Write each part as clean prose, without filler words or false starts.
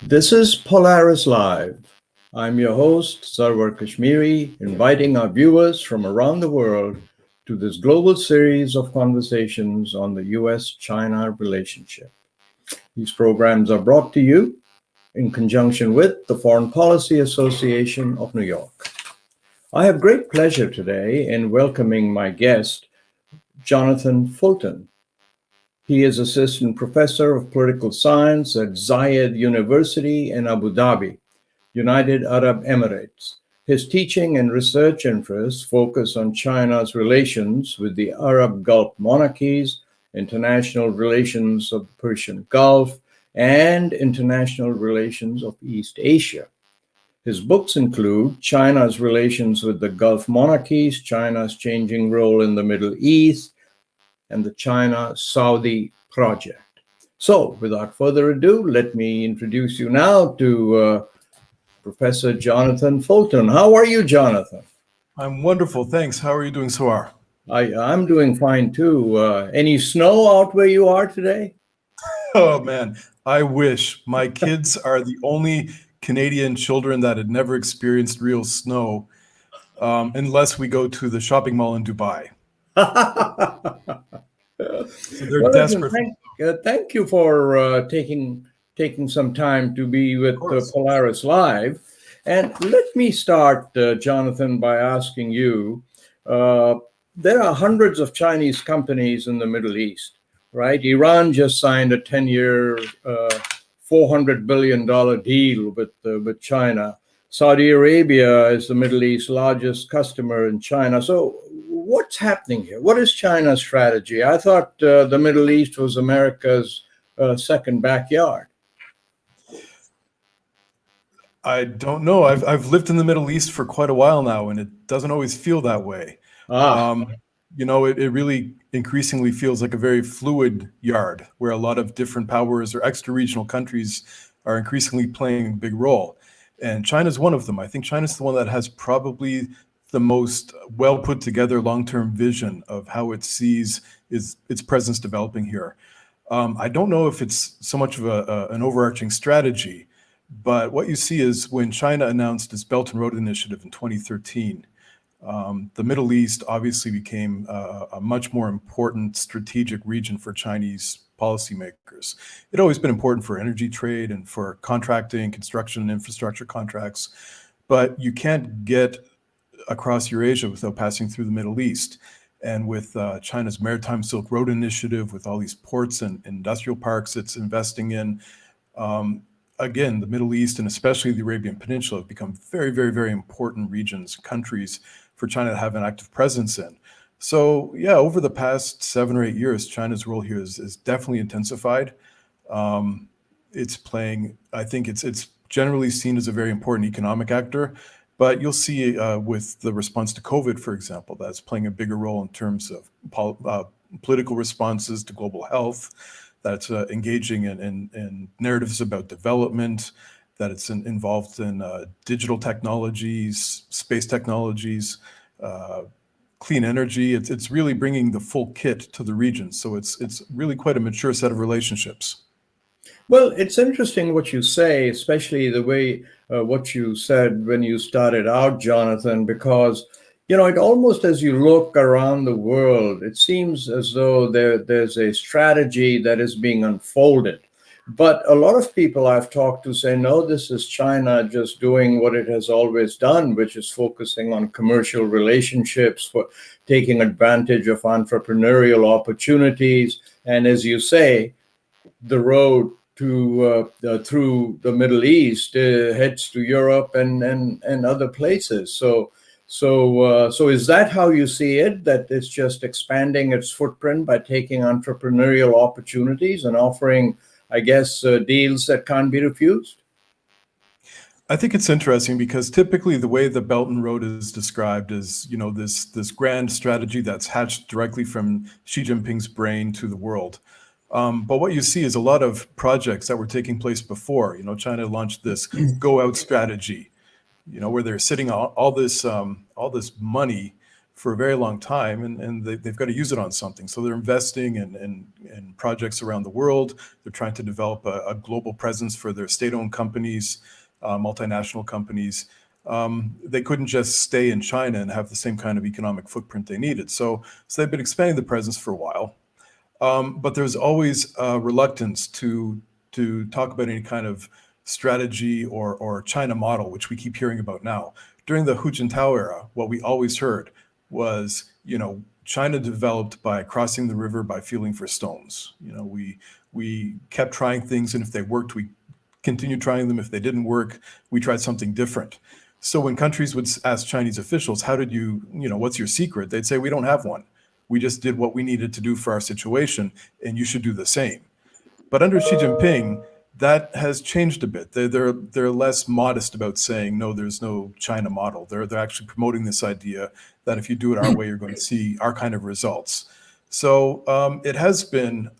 This is Polaris Live. I'm your host, Sarwar KASHMERI, inviting our viewers from around the world to this global series of conversations on the U.S.-China relationship. These programs are brought to you in conjunction with the Foreign Policy Association of New York. I have great pleasure today in welcoming my guest, Jonathan Fulton. He is Assistant Professor of Political Science at Zayed University in Abu Dhabi, United Arab Emirates. His teaching and research interests focus on China's relations with the Arab Gulf Monarchies, international relations of the Persian Gulf, and international relations of East Asia. His books include China's relations with the Gulf Monarchies, China's changing role in the Middle East, and the China-Saudi project. So, without further ado, let me introduce you now to Professor Jonathan Fulton. How are you, Jonathan? I'm wonderful, thanks. How are you doing, Sarwar? I'm doing fine too. Any snow out where you are today? Oh man, I wish. My kids are the only Canadian children that had never experienced real snow, unless we go to the shopping mall in Dubai. So they're desperate. Thank you for taking some time to be with Polaris Live. And let me start, Jonathan, by asking you, there are hundreds of Chinese companies in the Middle East, right? Iran just signed a 10-year, $400 billion deal with China. Saudi Arabia is the Middle East's largest customer in China. So what's happening here? What is China's strategy? I thought the Middle East was America's second backyard. I don't know. I've lived in the Middle East for quite a while now, and it doesn't always feel that way. It really increasingly feels like a very fluid yard where a lot of different powers or extra-regional countries are increasingly playing a big role. And China's one of them. I think China's the one that has probably the most well put together long-term vision of how it sees its presence developing here. I don't know if it's so much of an overarching strategy, but what you see is when China announced its Belt and Road Initiative in 2013, the Middle East obviously became a much more important strategic region for Chinese policymakers. It'd always been important for energy trade and for contracting, construction, and infrastructure contracts, but you can't get across Eurasia without passing through the Middle East. And with China's Maritime Silk Road Initiative, with all these ports and industrial parks it's investing in, again, the Middle East and especially the Arabian Peninsula have become very, very, very important regions, countries for China to have an active presence in. So yeah, over the past 7 or 8 years, China's role here is definitely intensified. It's playing, I think it's generally seen as a very important economic actor, but you'll see with the response to COVID, for example, that's playing a bigger role in terms of political responses to global health, that's engaging in narratives about development, that it's involved in digital technologies, space technologies, clean energy. It's really bringing the full kit to the region. So it's really quite a mature set of relationships. Well, it's interesting what you say, especially the way what you said when you started out, Jonathan, because it almost, as you look around the world, it seems as though there's a strategy that is being unfolded. But a lot of people I've talked to say, no, this is China just doing what it has always done, which is focusing on commercial relationships, for taking advantage of entrepreneurial opportunities. And as you say, the road to through the Middle East heads to Europe and other places. So is that how you see it, that it's just expanding its footprint by taking entrepreneurial opportunities and offering, I guess, deals that can't be refused? I think it's interesting because typically the way the Belt and Road is described is, this grand strategy that's hatched directly from Xi Jinping's brain to the world. But what you see is a lot of projects that were taking place before. China launched this go out strategy, where they're sitting all this money for a very long time, and they've got to use it on something. So they're investing in projects around the world. They're trying to develop a global presence for their state-owned companies, multinational companies. They couldn't just stay in China and have the same kind of economic footprint they needed. So they've been expanding the presence for a while. But there's always reluctance to talk about any kind of strategy or China model, which we keep hearing about now. During the Hu Jintao era, what we always heard was, China developed by crossing the river by feeling for stones. We kept trying things, and if they worked, we continued trying them. If they didn't work, we tried something different. So when countries would ask Chinese officials, how did you, what's your secret? They'd say, we don't have one. We just did what we needed to do for our situation, and you should do the same. But under Xi Jinping, that has changed a bit. They're less modest about saying, no, there's no China model. They're actually promoting this idea that if you do it our way, you're going to see our kind of results. So it has been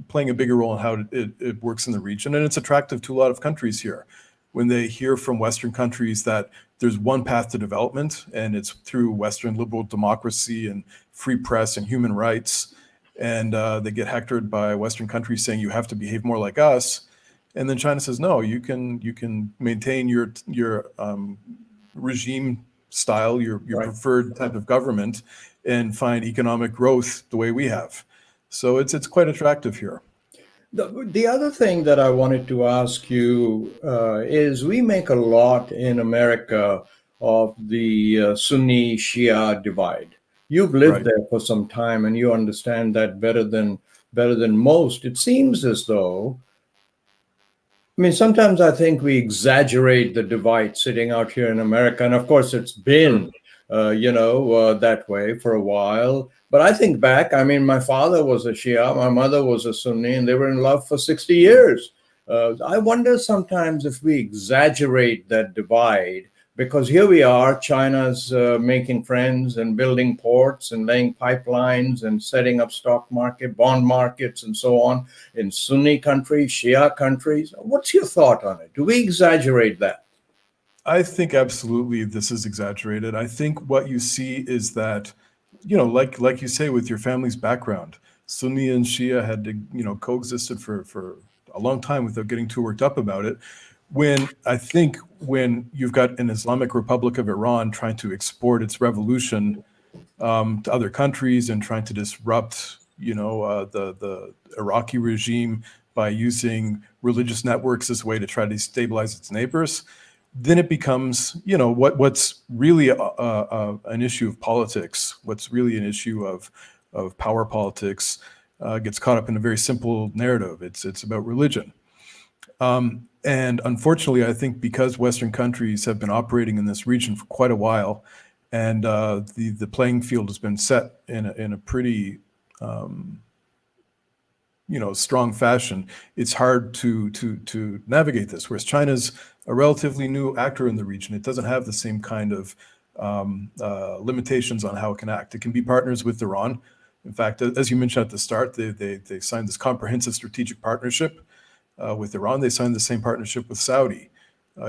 playing a bigger role in how it works in the region, and it's attractive to a lot of countries here. When they hear from Western countries that there's one path to development, and it's through Western liberal democracy and free press and human rights, and they get hectored by Western countries saying you have to behave more like us, and then China says no, you can maintain your regime style, your Right. preferred type of government, and find economic growth the way we have. So it's quite attractive here. The other thing that I wanted to ask you is we make a lot in America of the Sunni Shia divide. You've lived Right. there for some time and you understand that better than most. It seems as though, sometimes I think we exaggerate the divide sitting out here in America, and of course it's been that way for a while. But I think back, my father was a Shia, my mother was a Sunni, and they were in love for 60 years. I wonder sometimes if we exaggerate that divide, because here we are, China's making friends and building ports and laying pipelines and setting up stock market, bond markets, and so on in Sunni countries, Shia countries. What's your thought on it? Do we exaggerate that? I think absolutely this is exaggerated. I think what you see is that, like you say, with your family's background, Sunni and Shia had to, coexisted for a long time without getting too worked up about it. When you've got an Islamic Republic of Iran trying to export its revolution to other countries and trying to disrupt, the Iraqi regime by using religious networks as a way to try to destabilize its neighbors, then it becomes, what's really an issue of politics, what's really an issue of power politics, gets caught up in a very simple narrative. It's about religion. And unfortunately, I think because Western countries have been operating in this region for quite a while, and the playing field has been set in a pretty strong fashion, it's hard to navigate this. Whereas China's a relatively new actor in the region. It doesn't have the same kind of limitations on how it can act. It can be partners with Iran. In fact, as you mentioned at the start, they signed this comprehensive strategic partnership with Iran. They signed the same partnership with Saudi.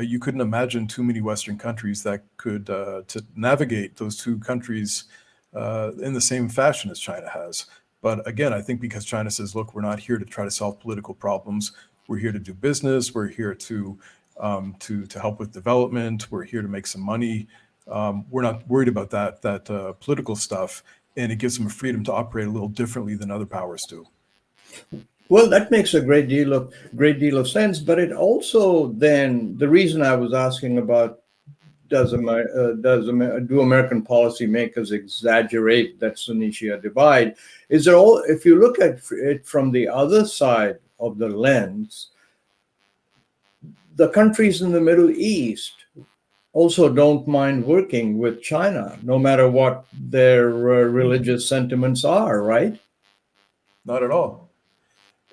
You couldn't imagine too many Western countries that could to navigate those two countries in the same fashion as China has. But again, I think because China says, look, we're not here to try to solve political problems. We're here to do business. We're here to help with development. We're here to make some money. We're not worried about that political stuff, and it gives them a freedom to operate a little differently than other powers do. Well, that makes a great deal of sense. But it also then, the reason I was asking about do American policymakers exaggerate that Sunni Shia divide? Is there all? If you look at it from the other side of the lens, the countries in the Middle East also don't mind working with China, no matter what their religious sentiments are, right? Not at all.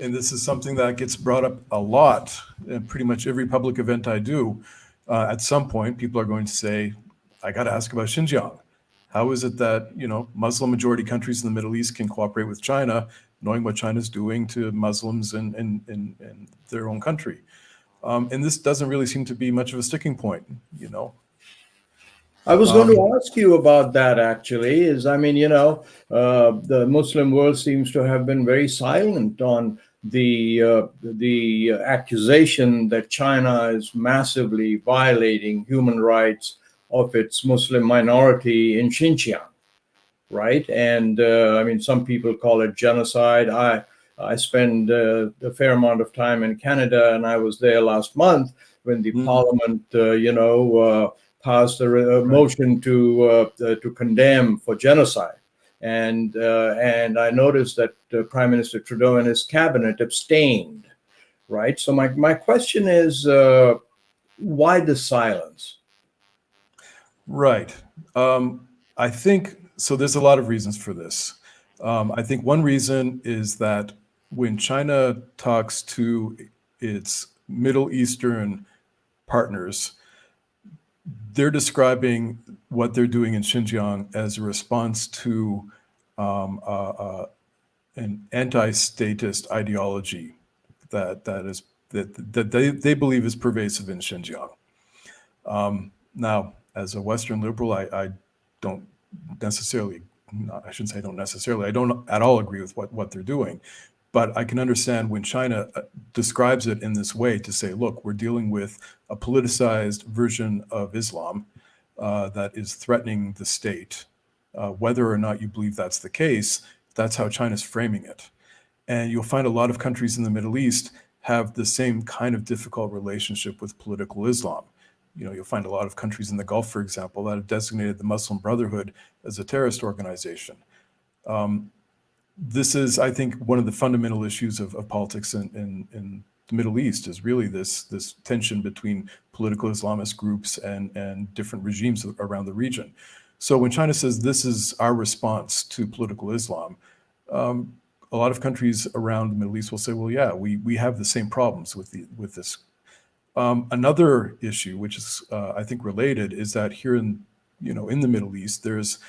And this is something that gets brought up a lot in pretty much every public event I do. At some point, people are going to say, I got to ask about Xinjiang. How is it that, Muslim majority countries in the Middle East can cooperate with China, knowing what China's doing to Muslims in their own country? And this doesn't really seem to be much of a sticking point, I was going to ask you about that actually. I mean, the Muslim world seems to have been very silent on the accusation that China is massively violating human rights of its Muslim minority in Xinjiang, right? And I mean, some people call it genocide. I spend a fair amount of time in Canada, and I was there last month when the Parliament, passed a motion to condemn for genocide. And I noticed that Prime Minister Trudeau and his cabinet abstained, right? So my question is, why the silence? Right. I think so. There's a lot of reasons for this. I think one reason is that when China talks to its Middle Eastern partners, they're describing what they're doing in Xinjiang as a response to an anti-statist ideology that they believe is pervasive in Xinjiang. Now, as a Western liberal, I don't necessarily, I shouldn't say I don't necessarily, I don't at all agree with what they're doing. But I can understand when China describes it in this way to say, look, we're dealing with a politicized version of Islam that is threatening the state. Whether or not you believe that's the case, that's how China's framing it. And you'll find a lot of countries in the Middle East have the same kind of difficult relationship with political Islam. You'll find a lot of countries in the Gulf, for example, that have designated the Muslim Brotherhood as a terrorist organization. This is, I think, one of the fundamental issues of politics in the Middle East is really this tension between political Islamist groups and different regimes around the region. So when China says this is our response to political Islam, a lot of countries around the Middle East will say, well, yeah, we have the same problems with this. Another issue, which is I think related, is that here in the Middle East, there's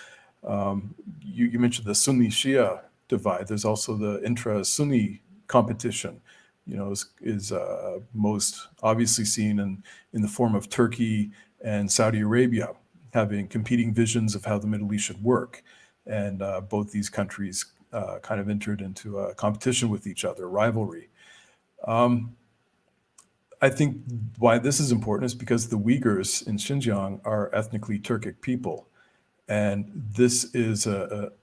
you mentioned the Sunni Shia divide. There's also the intra-Sunni competition. Is most obviously seen in the form of Turkey and Saudi Arabia having competing visions of how the Middle East should work, and both these countries kind of entered into a competition with each other, rivalry. I think why this is important is because the Uyghurs in Xinjiang are ethnically Turkic people. And this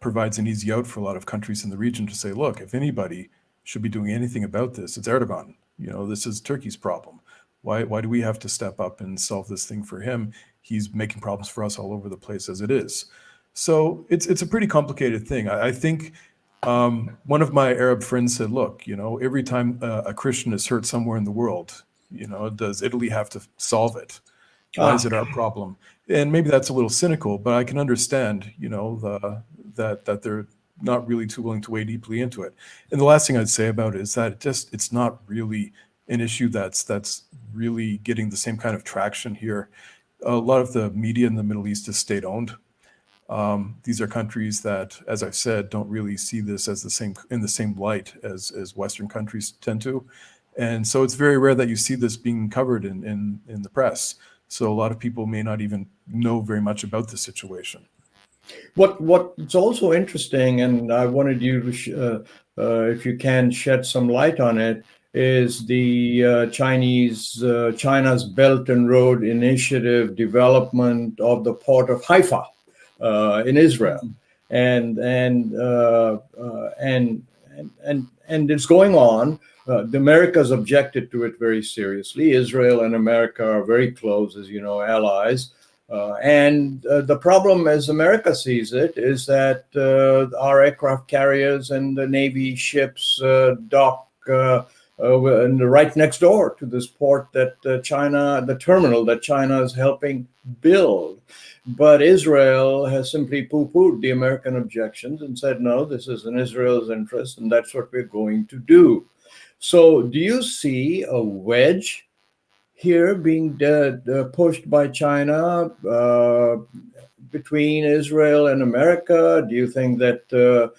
provides an easy out for a lot of countries in the region to say, look, if anybody should be doing anything about this, it's Erdogan. This is Turkey's problem. Why do we have to step up and solve this thing for him? He's making problems for us all over the place as it is. So it's a pretty complicated thing. I think one of my Arab friends said, look, every time a Christian is hurt somewhere in the world, does Italy have to solve it? Why is it our problem? And maybe that's a little cynical, but I can understand, that they're not really too willing to wade deeply into it. And the last thing I'd say about it is that it's not really an issue that's really getting the same kind of traction here. A lot of the media in the Middle East is state-owned. These are countries that, as I've said, don't really see this as in the same light as Western countries tend to. And so it's very rare that you see this being covered in the press. So a lot of people may not even know very much about the situation. What's also interesting, and I wanted you to, if you can, shed some light on it, is the China's Belt and Road Initiative development of the port of Haifa in Israel, and it's going on. The Americas objected to it very seriously. Israel and America are very close, as you know, allies. And the problem, as America sees it, is that our aircraft carriers and the Navy ships dock right next door to this port that the terminal that China is helping build. But Israel has simply poo-pooed the American objections and said, no, this is in Israel's interest, and that's what we're going to do. So do you see a wedge here being pushed by China between Israel and America? Do you think that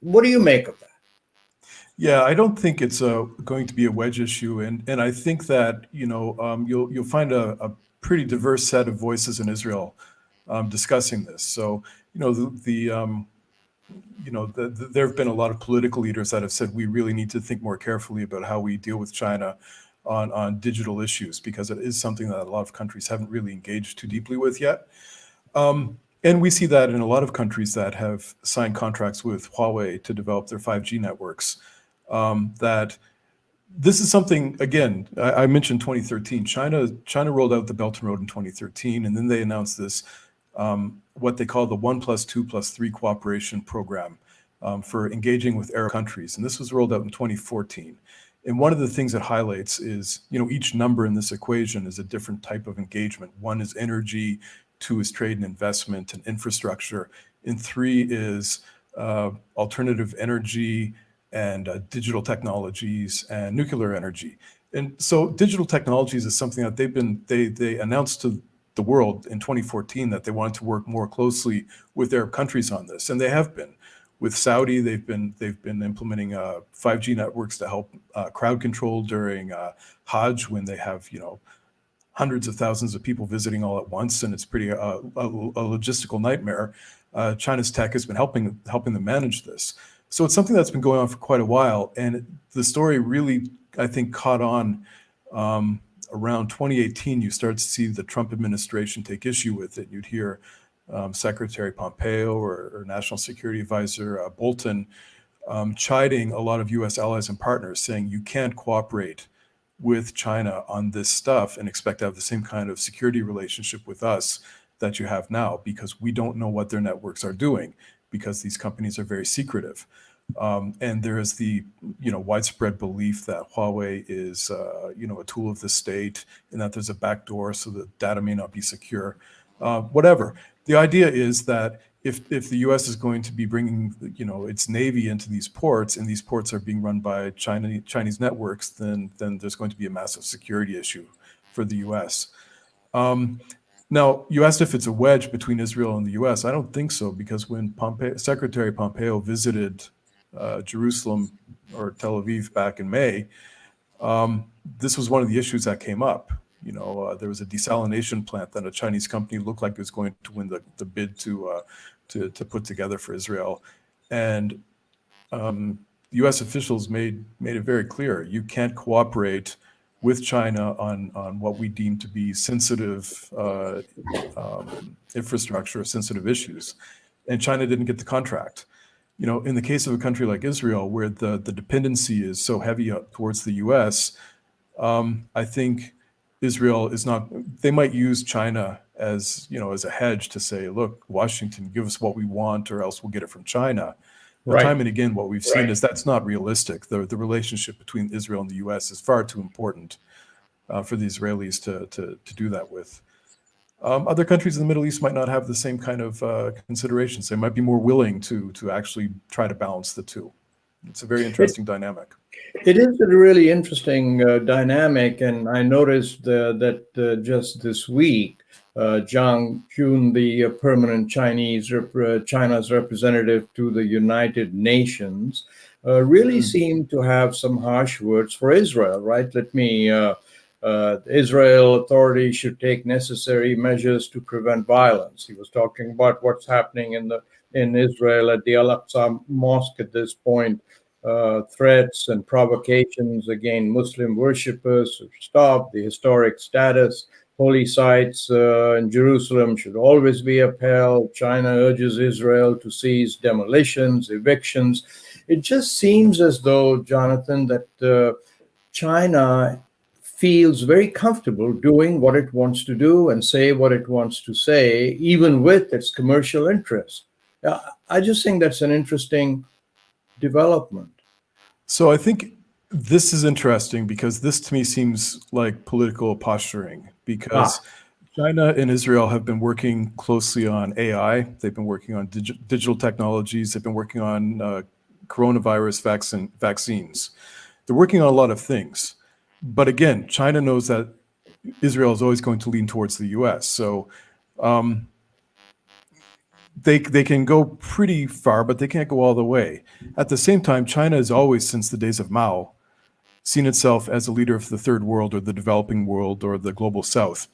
what do you make of that? Yeah, I don't think it's going to be a wedge issue, and I think that you'll find a pretty diverse set of voices in Israel discussing this. So there have been a lot of political leaders that have said we really need to think more carefully about how we deal with China on digital issues, because it is something that a lot of countries haven't really engaged too deeply with yet. And we see that in a lot of countries that have signed contracts with Huawei to develop their 5G networks. That this is something, again, I mentioned 2013. China rolled out the Belt and Road in 2013, and then they announced this, what they call the 1+2+3 cooperation program for engaging with Arab countries. And this was rolled out in 2014. And one of the things it highlights is, each number in this equation is a different type of engagement. 1 is energy, 2 is trade and investment and infrastructure, and 3 is alternative energy and digital technologies and nuclear energy. And so digital technologies is something that they announced to the world in 2014 that they wanted to work more closely with Arab countries on this, and they have been. With Saudi, they've been implementing 5G networks to help crowd control during Hajj, when they have hundreds of thousands of people visiting all at once, and it's pretty a logistical nightmare. China's tech has been helping them manage this. So it's something that's been going on for quite a while, and the story really, I think, caught on around 2018. You start to see the Trump administration take issue with it. You'd hear Secretary Pompeo or National Security Advisor Bolton chiding a lot of U.S. allies and partners, saying you can't cooperate with China on this stuff and expect to have the same kind of security relationship with us that you have now, because we don't know what their networks are doing, because these companies are very secretive. And there is the widespread belief that Huawei is a tool of the state, and that there's a backdoor so that data may not be secure. Whatever. The idea is that if the U.S. is going to be bringing its navy into these ports, and these ports are being run by Chinese networks, then there's going to be a massive security issue for the U.S. Now, you asked if it's a wedge between Israel and the U.S. I don't think so, because when Secretary Pompeo visited Jerusalem or Tel Aviv back in May, this was one of the issues that came up. There was a desalination plant that a Chinese company looked like it was going to win the bid to put together for Israel, and U.S. officials made it very clear you can't cooperate with China on what we deem to be sensitive infrastructure, sensitive issues, and China didn't get the contract. In the case of a country like Israel, where the dependency is so heavy towards the U.S., I think Israel is not. They might use China as a hedge to say, look, Washington, give us what we want, or else we'll get it from China. But time and again, what we've seen is that's not realistic. The relationship between Israel and the U.S. is far too important for the Israelis to do that with. Other countries in the Middle East might not have the same kind of considerations. They might be more willing to actually try to balance the two. It's a very interesting dynamic. It is a really interesting dynamic, and I noticed that just this week, Zhang Jun, the permanent China's representative to the United Nations, really seemed to have some harsh words for Israel, right? Israel authorities should take necessary measures to prevent violence. He was talking about what's happening in Israel at the Al-Aqsa Mosque at this point. Threats and provocations against Muslim worshippers should stop. The historic status, holy sites in Jerusalem should always be upheld. China urges Israel to cease demolitions, evictions. It just seems as though, Jonathan, that China feels very comfortable doing what it wants to do and say what it wants to say, even with its commercial interests. I just think that's an interesting development. So I think this is interesting, because this to me seems like political posturing, because China and Israel have been working closely on AI. They've been working on digital technologies. They've been working on coronavirus vaccines. They're working on a lot of things. But again, China knows that Israel is always going to lean towards the U.S. So they can go pretty far, but they can't go all the way. At the same time, China has always, since the days of Mao, seen itself as a leader of the third world or the developing world or the global south.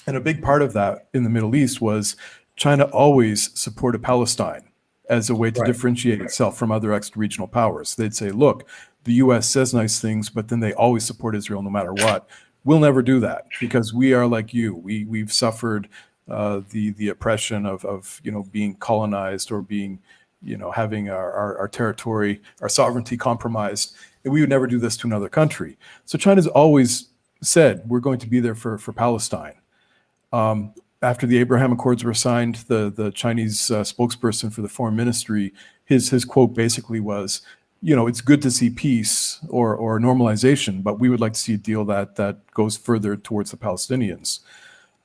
And a big part of that in the Middle East was China always supported Palestine as a way to differentiate itself from other extra-regional powers. They'd say, look, the U.S. says nice things, but then they always support Israel no matter what. We'll never do that because we are like you. We've suffered the oppression of being colonized or being, having our territory, our sovereignty compromised. And we would never do this to another country. So China's always said, we're going to be there for Palestine. After the Abraham Accords were signed, the Chinese spokesperson for the foreign ministry, his quote basically was, it's good to see peace or normalization, but we would like to see a deal that goes further towards the Palestinians.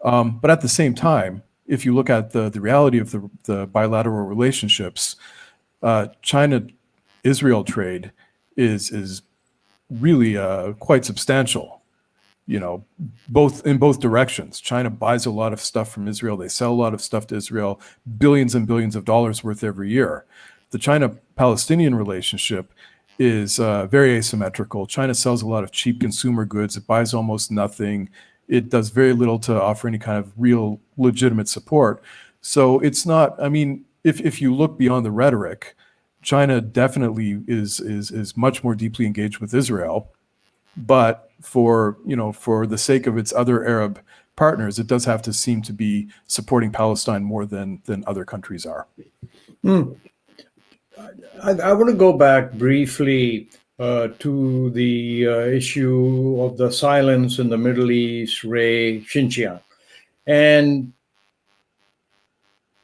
But at the same time, if you look at the reality of the bilateral relationships, China-Israel trade is really quite substantial. Both in both directions. China buys a lot of stuff from Israel. They sell a lot of stuff to Israel, billions and billions of dollars worth every year. The China-Palestinian relationship is very asymmetrical. China sells a lot of cheap consumer goods. It buys almost nothing. It does very little to offer any kind of real legitimate support. So it's not, if you look beyond the rhetoric, China definitely is much more deeply engaged with Israel. But for the sake of its other Arab partners, it does have to seem to be supporting Palestine more than other countries are. I want to go back briefly to the issue of the silence in the Middle East, Xinjiang. And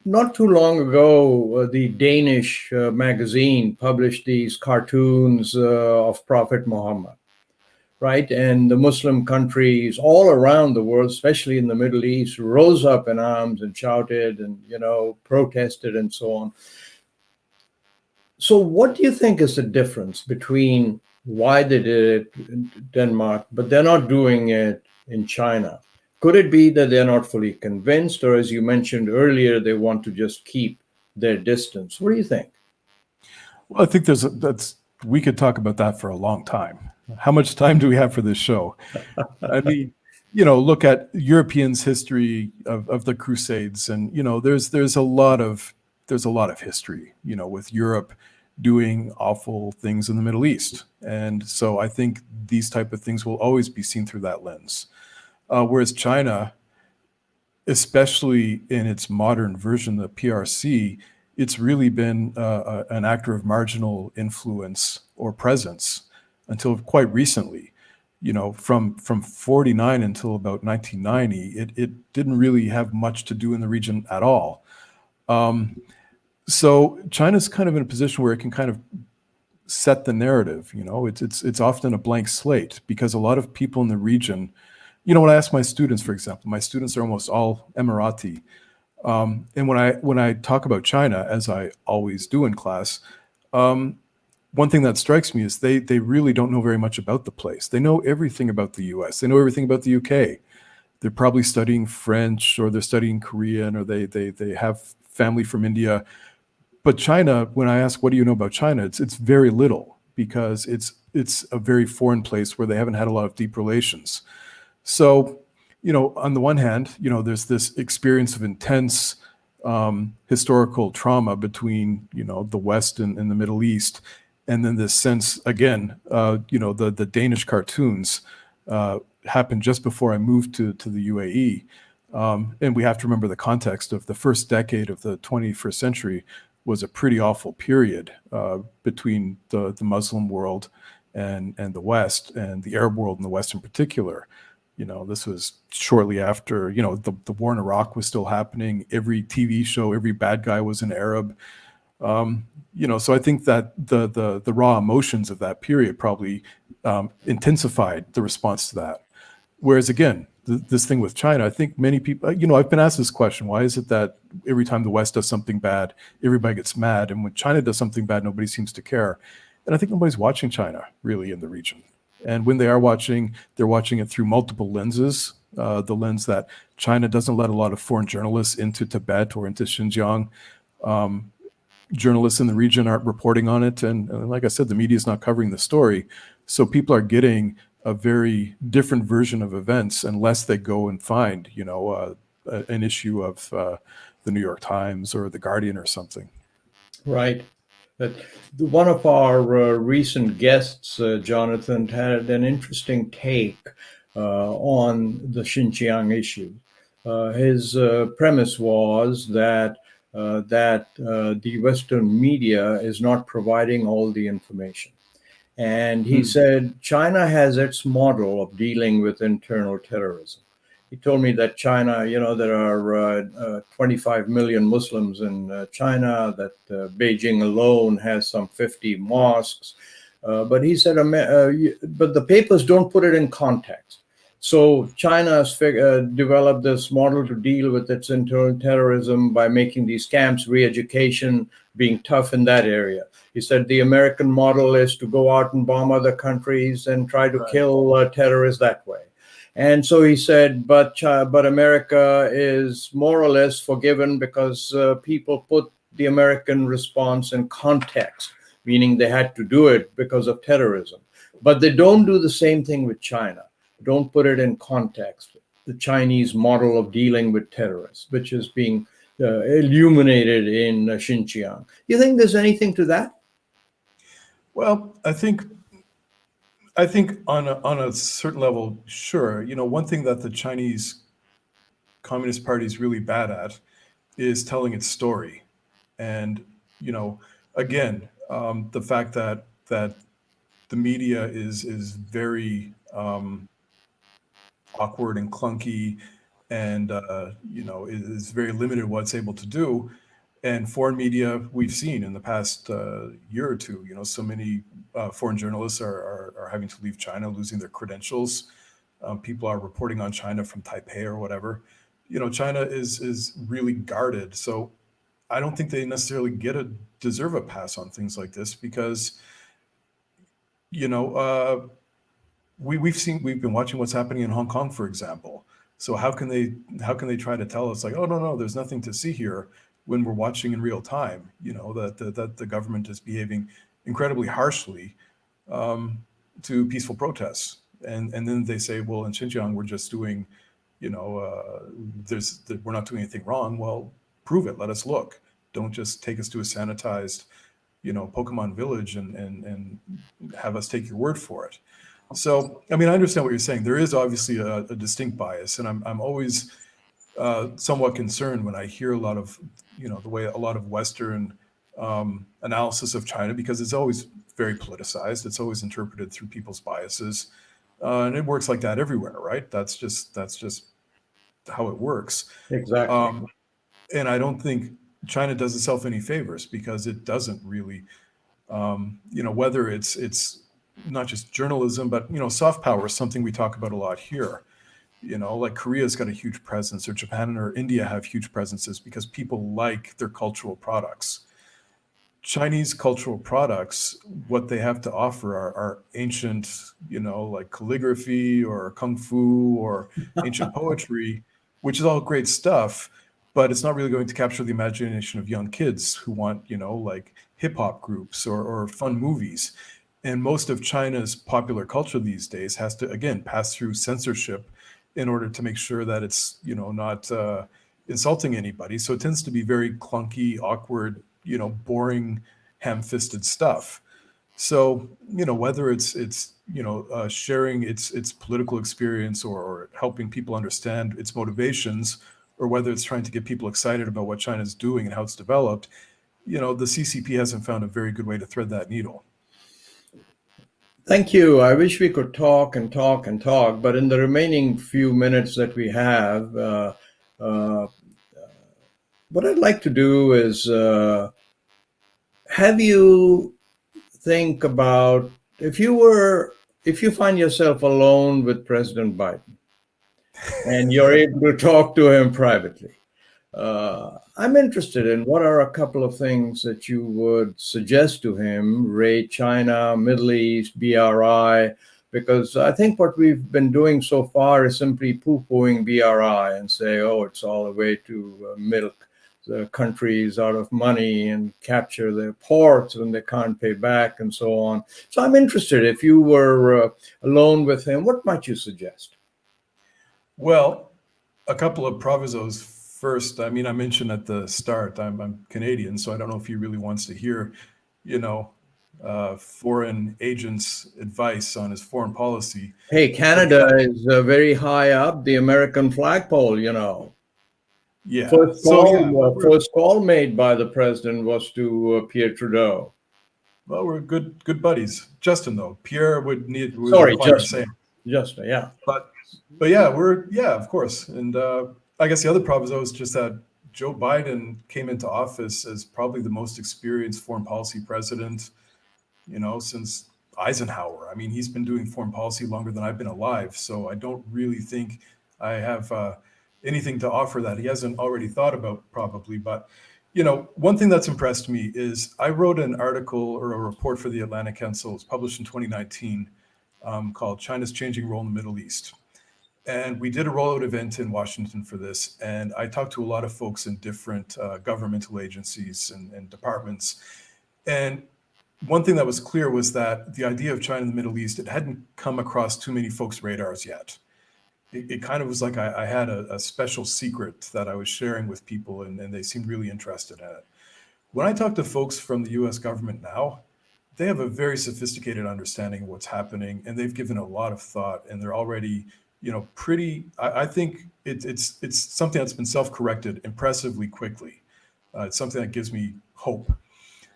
not too long ago, the Danish magazine published these cartoons of Prophet Muhammad. Right. And the Muslim countries all around the world, especially in the Middle East, rose up in arms and shouted and, protested and so on. So what do you think is the difference between why they did it in Denmark, but they're not doing it in China? Could it be that they're not fully convinced, or as you mentioned earlier, they want to just keep their distance? What do you think? Well, I think we could talk about that for a long time. How much time do we have for this show? Look at Europeans' history of the Crusades, and there's a lot of history, with Europe doing awful things in the Middle East, and so I think these type of things will always be seen through that lens. Whereas China, especially in its modern version, the PRC, it's really been an actor of marginal influence or presence until quite recently. From 49 until about 1990, it didn't really have much to do in the region at all. So China's kind of in a position where it can kind of set the narrative. It's often a blank slate because a lot of people in the region, when I ask my students, for example, my students are almost all Emirati. And when I talk about China, as I always do in class, one thing that strikes me is they really don't know very much about the place. They know everything about the U.S. They know everything about the U.K. They're probably studying French, or they're studying Korean, or they have family from India. But China, when I ask, what do you know about China? It's very little, because it's a very foreign place where they haven't had a lot of deep relations. So, on the one hand, there's this experience of intense historical trauma between, the West and the Middle East. And then this sense, again, the Danish cartoons happened just before I moved to the UAE. And we have to remember the context of the first decade of the 21st century was a pretty awful period between the Muslim world and the West, and the Arab world and the West in particular. This was shortly after, the war in Iraq was still happening. Every TV show, every bad guy was an Arab. So I think that the raw emotions of that period probably intensified the response to that. Whereas again, this thing with China, I think many people, I've been asked this question: why is it that every time the West does something bad, everybody gets mad, and when China does something bad, nobody seems to care? And I think nobody's watching China really in the region. And when they are watching, they're watching it through multiple lenses. The lens that China doesn't let a lot of foreign journalists into Tibet or into Xinjiang. Journalists in the region aren't reporting on it. And like I said, the media is not covering the story. So people are getting a very different version of events unless they go and find, an issue of the New York Times or the Guardian or something. Right. One of our recent guests, Jonathan, had an interesting take on the Xinjiang issue. His premise was that the Western media is not providing all the information. And he said China has its model of dealing with internal terrorism. He told me that China, there are 25 million Muslims in China, that Beijing alone has some 50 mosques. But he said, but the papers don't put it in context. So China has developed this model to deal with its internal terrorism by making these camps, re-education, being tough in that area. He said the American model is to go out and bomb other countries and try to kill terrorists that way. And so he said, but America is more or less forgiven because people put the American response in context, meaning they had to do it because of terrorism. But they don't do the same thing with China. Don't put it in context. The Chinese model of dealing with terrorists, which is being illuminated in Xinjiang. You think there's anything to that? Well, I think on a certain level, sure. One thing that the Chinese Communist Party is really bad at is telling its story. And, again, the fact that the media is very awkward and clunky and, is very limited what it's able to do. And foreign media, we've seen in the past year or two, so many foreign journalists are having to leave China, losing their credentials. People are reporting on China from Taipei or whatever. China is really guarded. So I don't think they necessarily deserve a pass on things like this because, we've been watching what's happening in Hong Kong, for example. So how can they try to tell us like, oh, no, there's nothing to see here, when we're watching in real time, that the government is behaving incredibly harshly to peaceful protests. And then they say, well, in Xinjiang, we're just doing, we're not doing anything wrong. Well, prove it. Let us look. Don't just take us to a sanitized, Pokemon village and have us take your word for it. So, I understand what you're saying. There is obviously a distinct bias, and I'm always somewhat concerned when I hear a lot of, the way a lot of Western analysis of China, because it's always very politicized. It's always interpreted through people's biases, and it works like that everywhere, right? That's just how it works. Exactly. And I don't think China does itself any favors because it doesn't really, whether it's not just journalism, but soft power is something we talk about a lot here. Like Korea's got a huge presence, or Japan or India have huge presences because people like their cultural products. Chinese cultural products, what they have to offer are ancient, like calligraphy or kung fu or ancient poetry, which is all great stuff, but it's not really going to capture the imagination of young kids who want, like hip hop groups or fun movies. And most of China's popular culture these days has to, again, pass through censorship in order to make sure that it's, not insulting anybody. So it tends to be very clunky, awkward, boring, ham-fisted stuff. So, whether it's sharing its political experience or helping people understand its motivations, or whether it's trying to get people excited about what China's doing and how it's developed, the CCP hasn't found a very good way to thread that needle. Thank you. I wish we could talk and talk and talk, but in the remaining few minutes that we have, what I'd like to do is have you think about if you find yourself alone with President Biden and you're able to talk to him privately. I'm interested in what are a couple of things that you would suggest to him, rate China, Middle East, BRI, because I think what we've been doing so far is simply poo-pooing BRI and say, oh, it's all a way to milk countries out of money and capture their ports when they can't pay back and so on. So I'm interested, if you were alone with him, what might you suggest? Well, a couple of provisos. First, I mean, I mentioned at the start, I'm Canadian, so I don't know if he really wants to hear, foreign agents' advice on his foreign policy. Hey, Canada is very high up the American flagpole, Yeah. First call made by the president was to Pierre Trudeau. Well, we're good buddies. Justin, though, Pierre would Sorry, require Justin, yeah. But yeah, of course. And I guess the other proviso is just that Joe Biden came into office as probably the most experienced foreign policy president, since Eisenhower. I mean, he's been doing foreign policy longer than I've been alive. So I don't really think I have anything to offer that he hasn't already thought about, probably. But, one thing that's impressed me is I wrote an article or a report for the Atlantic Council. It was published in 2019 called China's Changing Role in the Middle East. And we did a rollout event in Washington for this. And I talked to a lot of folks in different governmental agencies and departments. And one thing that was clear was that the idea of China in the Middle East, it hadn't come across too many folks' radars yet. It kind of was like I had a special secret that I was sharing with people, and they seemed really interested in it. When I talk to folks from the U.S. government now, they have a very sophisticated understanding of what's happening, and they've given a lot of thought, and they're already I think it's something that's been self-corrected impressively quickly. It's something that gives me hope.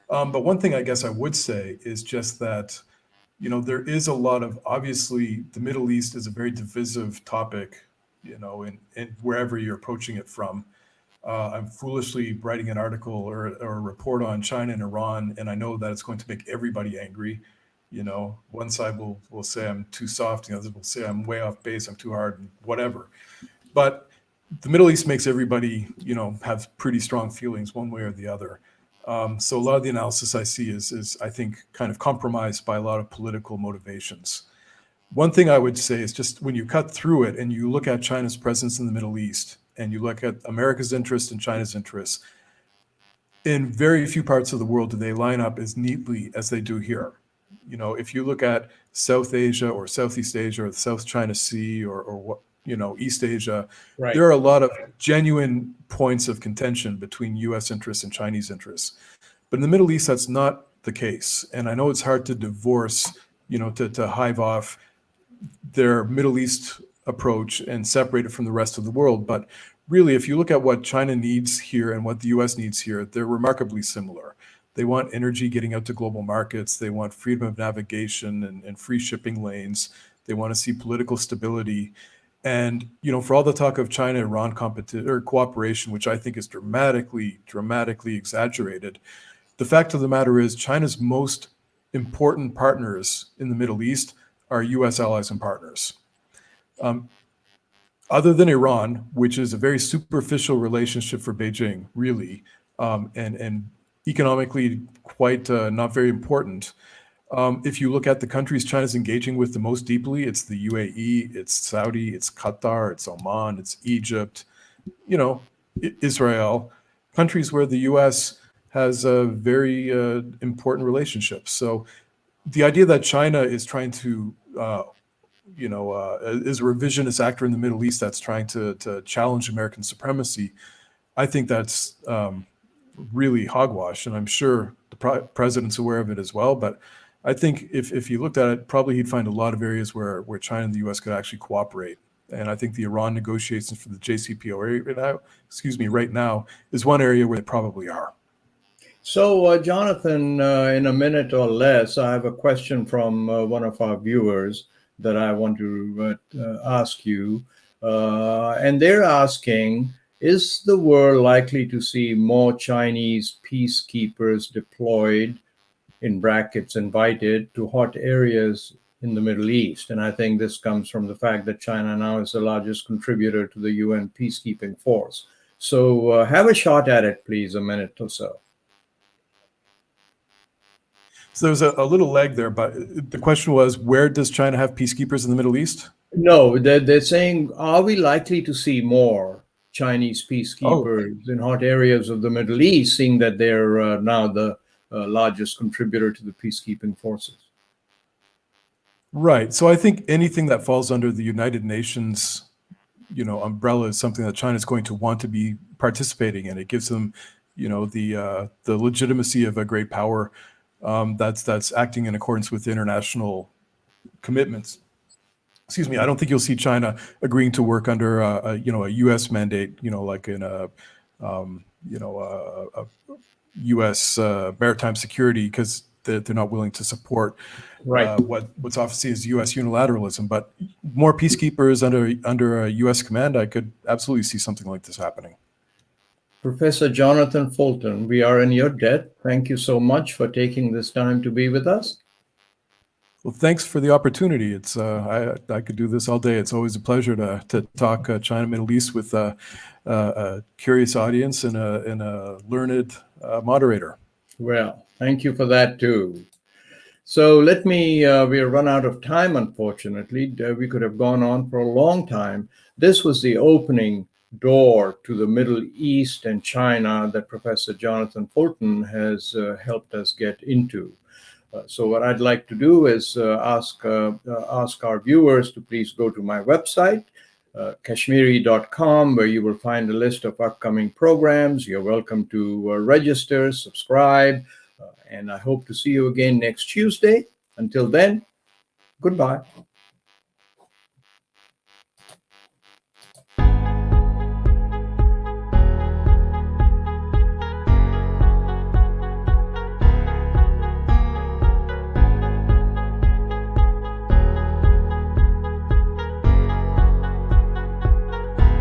But one thing I guess I would say is just that, there is a lot of, obviously, the Middle East is a very divisive topic, in wherever you're approaching it from. I'm foolishly writing an article or a report on China and Iran, and I know that it's going to make everybody angry. One side will say I'm too soft, the other will say I'm way off base, I'm too hard, whatever. But the Middle East makes everybody, have pretty strong feelings one way or the other. So a lot of the analysis I see is I think kind of compromised by a lot of political motivations. One thing I would say is just when you cut through it and you look at China's presence in the Middle East and you look at America's interest and China's interests, in very few parts of the world do they line up as neatly as they do here. If you look at South Asia or Southeast Asia or the South China Sea or what, East Asia, right, there are a lot of genuine points of contention between U.S. interests and Chinese interests. But in the Middle East, that's not the case. And I know it's hard to divorce, to hive off their Middle East approach and separate it from the rest of the world. But really, if you look at what China needs here and what the U.S. needs here, they're remarkably similar. They want energy getting out to global markets. They want freedom of navigation and free shipping lanes. They want to see political stability. And, for all the talk of China-Iran cooperation, which I think is dramatically exaggerated, the fact of the matter is China's most important partners in the Middle East are U.S. allies and partners. Other than Iran, which is a very superficial relationship for Beijing, really, and economically quite not very important. If you look at the countries China's engaging with the most deeply, it's the UAE, it's Saudi, it's Qatar, it's Oman, it's Egypt, Israel, countries where the U.S. has a very important relationship. So the idea that China is trying to, is a revisionist actor in the Middle East that's trying to challenge American supremacy, I think that's really hogwash. And I'm sure the president's aware of it as well. But I think if he looked at it, probably he'd find a lot of areas where China and the U.S. could actually cooperate. And I think the Iran negotiations for the JCPOA right now is one area where they probably are. So, Jonathan, in a minute or less, I have a question from one of our viewers that I want to ask you. And they're asking, is the world likely to see more Chinese peacekeepers deployed, in brackets invited, to hot areas in the Middle East? And I think this comes from the fact that China now is the largest contributor to the UN peacekeeping force. So have a shot at it, please, a minute or so. So there's a little lag there, but the question was, where does China have peacekeepers in the Middle East? No, they're saying, are we likely to see more Chinese Oh, peacekeepers in hot areas of the Middle East, seeing that they're now the largest contributor to the peacekeeping forces? right. So I think anything that falls under the United Nations, umbrella is something that China is going to want to be participating in. It gives them, the legitimacy of a great power that's acting in accordance with international commitments. Excuse me. I don't think you'll see China agreeing to work under a U.S. mandate, like in a U.S. maritime security, because they're not willing to support Right. what's obviously is U.S. unilateralism. But more peacekeepers under a U.S. command, I could absolutely see something like this happening. Professor Jonathan Fulton, we are in your debt. Thank you so much for taking this time to be with us. Well, thanks for the opportunity. It's I could do this all day. It's always a pleasure to talk China, Middle East with a curious audience and a learned moderator. Well, thank you for that too. So let me, we're run out of time, unfortunately. We could have gone on for a long time. This was the opening door to the Middle East and China that Professor Jonathan Fulton has helped us get into. So what I'd like to do is ask our viewers to please go to my website, kashmeri.com, where you will find a list of upcoming programs. You're welcome to register, subscribe, and I hope to see you again next Tuesday. Until then, goodbye.